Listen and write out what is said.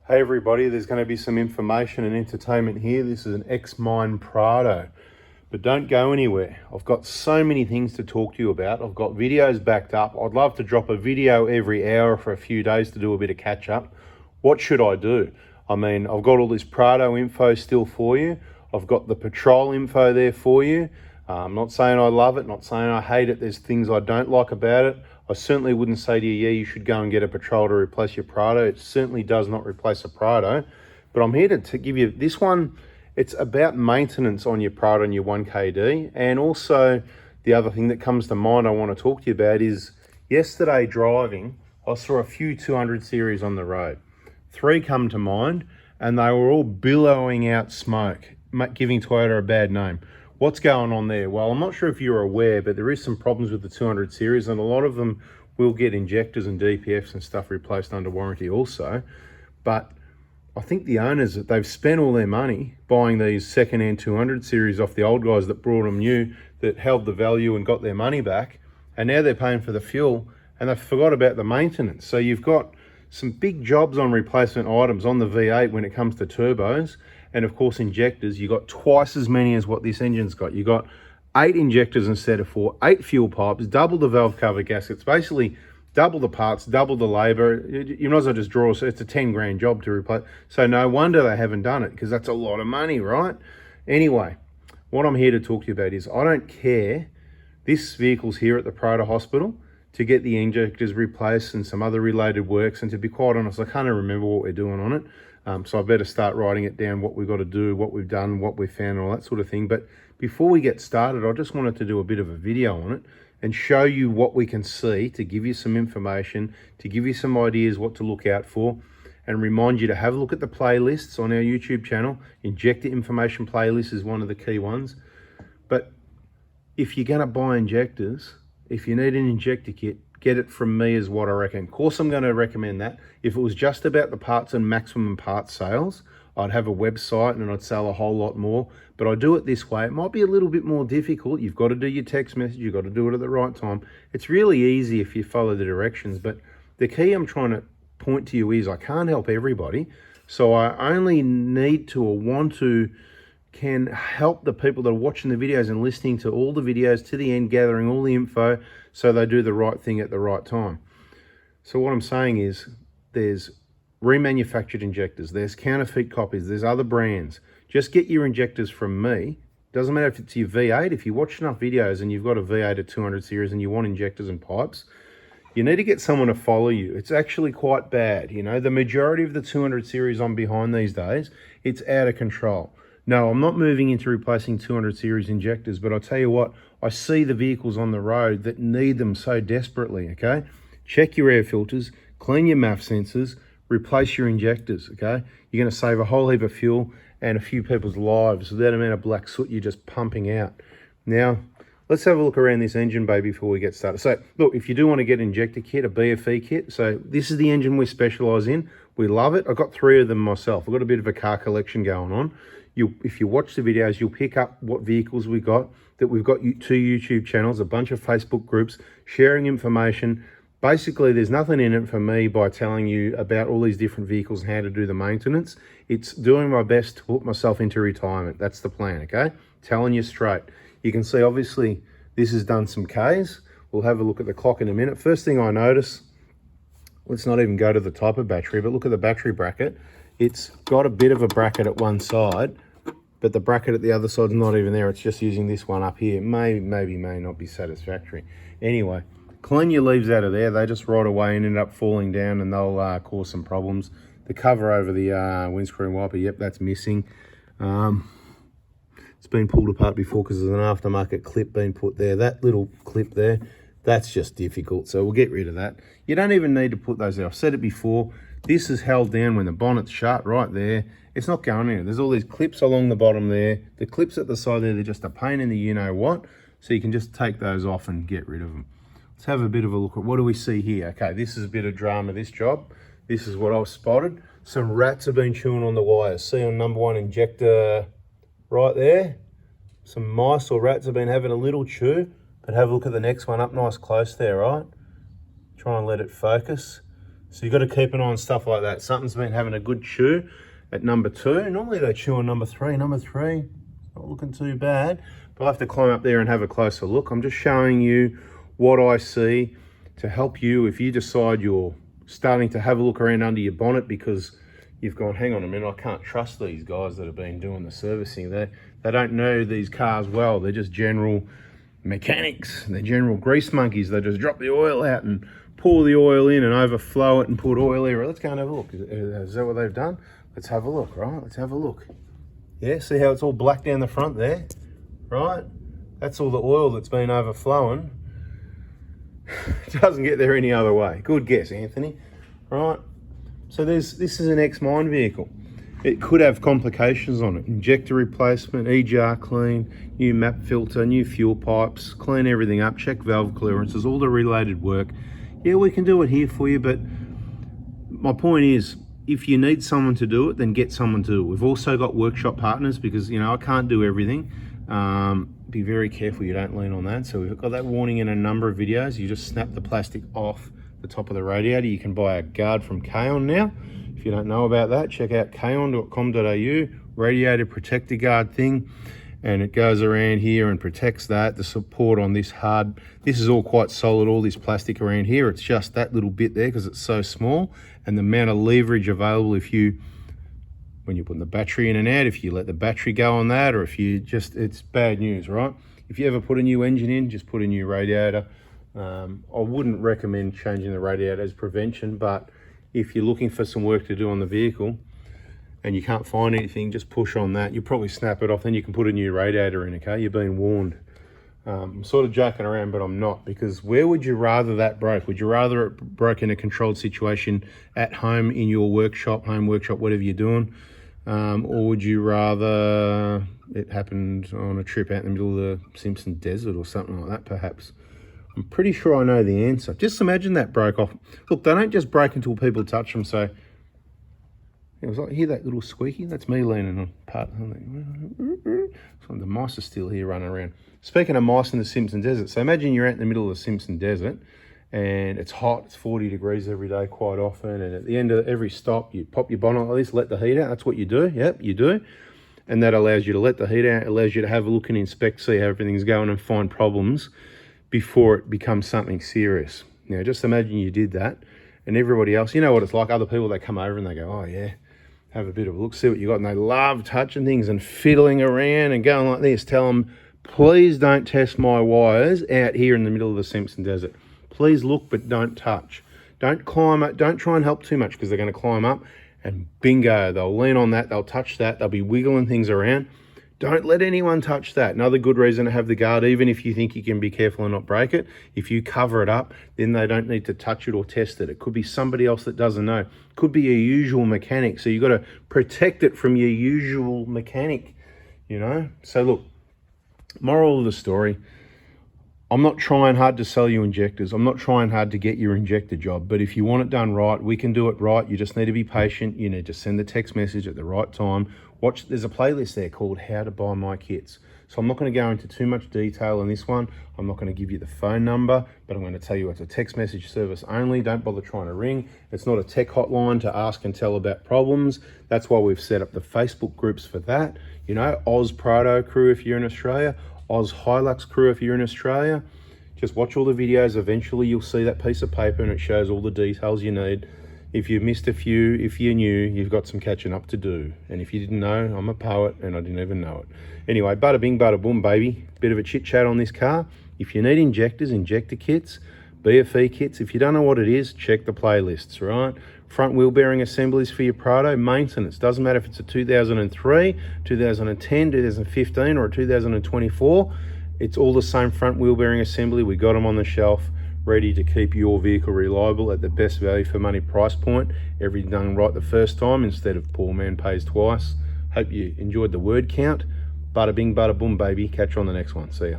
Hey everybody, there's going to be some information and entertainment here. This is an XMine Prado, but don't go anywhere. I've got so many things to talk to you about. I've got videos backed up. I'd love to drop a video every hour for a few days to do a bit of catch up. What should I do? I mean, I've got all this Prado info still for you. I've got the patrol info there for you. I'm not saying I love it, not saying I hate it. There's things I don't like about it. I certainly wouldn't say to you, yeah, you should go and get a patrol to replace your Prado. It certainly does not replace a Prado. But I'm here to give you this one. It's about maintenance on your Prado and your 1KD. And also the other thing that comes to mind I want to talk to you about is yesterday driving, I saw a few 200 series on the road. 3 come to mind, and they were all billowing out smoke, giving Toyota a bad name. What's going on there? Well, I'm not sure if you're aware, but there is some problems with the 200 series, and a lot of them will get injectors and DPFs and stuff replaced under warranty also. But I think the owners, they've spent all their money buying these second-hand 200 series off the old guys that brought them new, that held the value and got their money back, and now they're paying for the fuel, and they've forgot about the maintenance. So you've got some big jobs on replacement items on the V8 when it comes to turbos, and of course injectors. You got twice as many as what this engine's got. You got 8 injectors instead of 4, 8 fuel pipes, double the valve cover gaskets, basically double the parts, double the labor. You might as well just draw, so it's a 10 grand job to replace. So no wonder they haven't done it, because that's a lot of money, right? Anyway, what I'm here to talk to you about is I don't care. This vehicle's here at the Prado Hospital to get the injectors replaced and some other related works. And to be quite honest, I can't even remember what we're doing on it. So I better start writing it down, what we've got to do, what we've done, what we've found, and all that sort of thing. But before we get started, I just wanted to do a bit of a video on it and show you what we can see, to give you some information, to give you some ideas what to look out for, and remind you to have a look at the playlists on our YouTube channel. Injector information playlist is one of the key ones. But if you're going to buy injectors, if you need an injector kit, get it from me is what I reckon. Of course, I'm going to recommend that. If it was just about the parts and maximum parts sales, I'd have a website and I'd sell a whole lot more. But I do it this way. It might be a little bit more difficult. You've got to do your text message. You've got to do it at the right time. It's really easy if you follow the directions. But the key I'm trying to point to you is I can't help everybody. So I only need to or want to can help the people that are watching the videos and listening to all the videos to the end, gathering all the info so they do the right thing at the right time. So what I'm saying is there's remanufactured injectors, there's counterfeit copies, there's other brands. Just get your injectors from me. Doesn't matter if it's your V8. If you watch enough videos and you've got a V8 at 200 series and you want injectors and pipes, you need to get someone to follow you. It's actually quite bad. You know, the majority of the 200 series I'm behind these days, it's out of control. No, I'm not moving into replacing 200 series injectors, but I'll tell you what, I see the vehicles on the road that need them so desperately, okay? Check your air filters, clean your MAF sensors, replace your injectors, okay? You're going to save a whole heap of fuel and a few people's lives with that amount of black soot you're just pumping out. Now, let's have a look around this engine bay before we get started. So, look, if you do want to get an injector kit, a BFE kit, so this is the engine we specialise in. We love it. I've got 3 of them myself. I've got a bit of a car collection going on. If you watch the videos, you'll pick up what vehicles we got, that we've got 2 YouTube channels, a bunch of Facebook groups, sharing information. Basically, there's nothing in it for me by telling you about all these different vehicles and how to do the maintenance. It's doing my best to put myself into retirement. That's the plan, okay? Telling you straight. You can see, obviously, this has done some Ks. We'll have a look at the clock in a minute. First thing I notice, let's not even go to the type of battery, but look at the battery bracket. It's got a bit of a bracket at one side, but the bracket at the other side is not even there. It's just using this one up here. May not be satisfactory. Anyway, clean your leaves out of there. They just rot away and end up falling down, and they'll cause some problems. The cover over the windscreen wiper, yep, that's missing. It's been pulled apart before because there's an aftermarket clip being put there. That little clip there, that's just difficult, so we'll get rid of that. You don't even need to put those there. I've said it before. This is held down when the bonnet's shut right there. It's not going anywhere. There's all these clips along the bottom there. The clips at the side there, they're just a pain in the you-know-what. So you can just take those off and get rid of them. Let's have a bit of a look at what do we see here. Okay, this is a bit of drama, this job. This is what I've spotted. Some rats have been chewing on the wires. See on number 1 injector right there? Some mice or rats have been having a little chew. But have a look at the next one up nice close there, right? Try and let it focus. So you've got to keep an eye on stuff like that. Something's been having a good chew at number 2. Normally they chew on number 3. Number 3, not looking too bad. But I'll have to climb up there and have a closer look. I'm just showing you what I see to help you if you decide you're starting to have a look around under your bonnet because you've gone, hang on a minute, I can't trust these guys that have been doing the servicing. They don't know these cars well. They're just general mechanics. They're general grease monkeys. They just drop the oil out and pour the oil in and overflow it and put oil everywhere. Let's go and have a look. Is that what they've done? Let's have a look, right? Let's have a look. Yeah, see how it's all black down the front there, right? That's all the oil that's been overflowing. It doesn't get there any other way. Good guess, Anthony. Right? So this is an XMine vehicle. It could have complications on it. Injector replacement, EGR clean, new map filter, new fuel pipes, clean everything up, check valve clearances, all the related work. Yeah, we can do it here for you, but my point is, if you need someone to do it, then get someone to do it. We've also got workshop partners because, you know, I can't do everything. Be very careful you don't lean on that. So we've got that warning in a number of videos. You just snap the plastic off the top of the radiator. You can buy a guard from Kaon now. If you don't know about that, check out kaon.com.au, radiator protector guard thing. And it goes around here and protects that. The support on this hard, this is all quite solid, all this plastic around here. It's just that little bit there because it's so small. And the amount of leverage available if you, when you're putting the battery in and out, if you let the battery go on that, or if you just, it's bad news, right? If you ever put a new engine in, just put a new radiator. I wouldn't recommend changing the radiator as prevention, but if you're looking for some work to do on the vehicle and you can't find anything, just push on that. You'll probably snap it off, then you can put a new radiator in, okay? You're being warned. I'm sort of joking around, but I'm not, because where would you rather that broke? Would you rather it broke in a controlled situation at home, in your workshop, home workshop, whatever you're doing? Or would you rather it happened on a trip out in the middle of the Simpson Desert or something like that, perhaps? I'm pretty sure I know the answer. Just imagine that broke off. Look, they don't just break until people touch them, so it was like, hear that little squeaky? That's me leaning on part. So the mice are still here running around. Speaking of mice in the Simpson Desert, so imagine you're out in the middle of the Simpson Desert and it's hot, it's 40 degrees every day quite often, and at the end of every stop, you pop your bonnet like this, let the heat out. That's what you do. Yep, you do. And that allows you to let the heat out. It allows you to have a look and inspect, see how everything's going and find problems before it becomes something serious. Now, just imagine you did that and everybody else, you know what it's like, other people, they come over and they go, oh yeah, have a bit of a look, see what you got. And they love touching things and fiddling around and going like this. Tell them, please don't test my wires out here in the middle of the Simpson Desert. Please look, but don't touch. Don't climb up. Don't try and help too much because they're going to climb up and bingo, they'll lean on that. They'll touch that. They'll be wiggling things around. Don't let anyone touch that. Another good reason to have the guard, even if you think you can be careful and not break it, if you cover it up, then they don't need to touch it or test it. It could be somebody else that doesn't know. It could be a usual mechanic. So you've got to protect it from your usual mechanic, you know? So look, moral of the story, I'm not trying hard to sell you injectors. I'm not trying hard to get your injector job. But if you want it done right, we can do it right. You just need to be patient. You need to send the text message at the right time. Watch, there's a playlist there called How to Buy My Kits. So I'm not going to go into too much detail in this one. I'm not going to give you the phone number, but I'm going to tell you it's a text message service only. Don't bother trying to ring. It's not a tech hotline to ask and tell about problems. That's why we've set up the Facebook groups for that. You know, Oz Prado crew if you're in Australia, Oz Hilux crew if you're in Australia. Just watch all the videos. Eventually you'll see that piece of paper and it shows all the details you need. If you've missed a few, if you're new, you've got some catching up to do. And if you didn't know, I'm a poet and I didn't even know it. Anyway, bada bing, bada boom, baby. Bit of a chit chat on this car. If you need injectors, injector kits, BFE kits, if you don't know what it is, check the playlists, right? Front wheel bearing assemblies for your Prado, maintenance. Doesn't matter if it's a 2003, 2010, 2015, or a 2024. It's all the same front wheel bearing assembly. We got them on the shelf, ready to keep your vehicle reliable at the best value for money price point. Everything done right the first time instead of poor man pays twice. Hope you enjoyed the word count. Bada bing, bada boom, baby. Catch you on the next one. See ya.